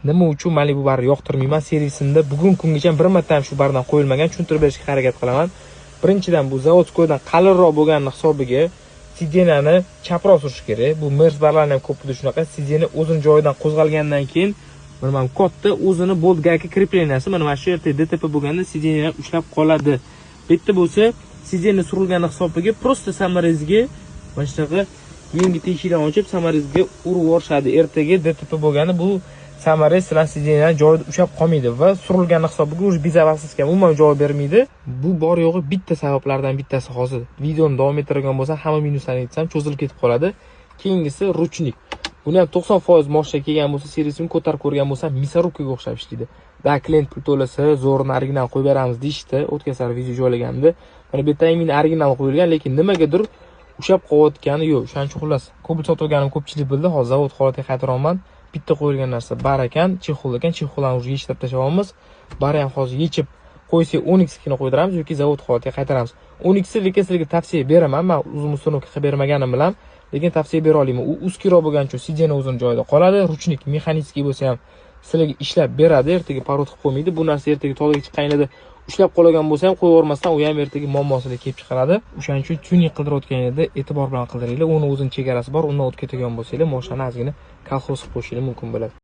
Nima uchun men bu barni yoqtirmayman serisimda bugun kungacha bir marta ham shu bardan qo'yilmagan, tushuntirib berishga harakat qilaman. Birinchidan bu zavodskoydan qalinroq bo'lgani hisobiga sidyenani chaproq surish kerak. Bu Mercedes barlarni ham ko'pida shunaqa, sidyena o'zini joyidan qo'zg'algandan keyin mana katta o'zini bolt gayka krepleniyasi mana shu yerda DTP bo'lganda sidyena ushlab qoladi. Bu yerda bo'lsa sidyena surilgani hisobiga prosta samarangizga mana shunaqa yangi teshiklarni ochib samarangizga urib yuborishadi. Ertaga DTP bo'lgani bu samarangiz bilan sidyenaning joyida ushlab qolmaydi va surilgani hisobiga o'zi bezavasizga umuman javob bermaydi. Bu bor yo'g'i bitta sabablardan bittasi hozir. Videoni davom ettirgan bo'lsam, hamma minuslarni aytsam cho'zilib ketib qoladi. Keyingisi ruchnik. Buni ham 90% moshina kelgan bo'lsa, servisini ko'tarib ko'rgan bo'lsam, misorubkaga o'xshab ishlaydi. Da klient pul to'lasa, zo'rini original qo'yib beramiz deyishdi. O'tgan safar video joylaganda. Mana bu yerda men original qo'yilgan, lekin nimagadir ushlab qolayotgani yo'q. O'shaning uchun xullas, ko'p sotganim ko'pchilik bildi. Hozir zavod holatiga qaytaryapman. Bitta qo'yilgan narsa bar ekan, chexol ekan, chexollarni уже yechib tashlayapmiz. Bari ham hozir yechib qo'ysak 10x kini qo'ydiramiz yoki zavod holatiga qaytaramiz. 10x lekin sizlarga tavsiya beraman. Men uzun ustunovka qilib bermaganim bilan, lekin tavsiya bera olaman. U ustkiroq bo'lgani uchun sidyena o'zini joyida qoladi. Ruchnik mexanический bo'lsa ham sizlarga ishlab beradi. Ertaga parod qilib qo'ymaydi. Bu narsa ertaga toliga chiqqanida ushlab qolgan bo'lsa ham qo'yib yubormasdan u ham ertaga muammosini kelib chiqaradi. O'shaning uchun tuning qildirayotganingizda e'tibor bilan qildiringlar. Uni o'zining chegarasi bor. Undan o'tib ketadigan bo'lsanglar, mashinani ozgina kolxoz qilib qo'yishingiz mumkin bo'ladi.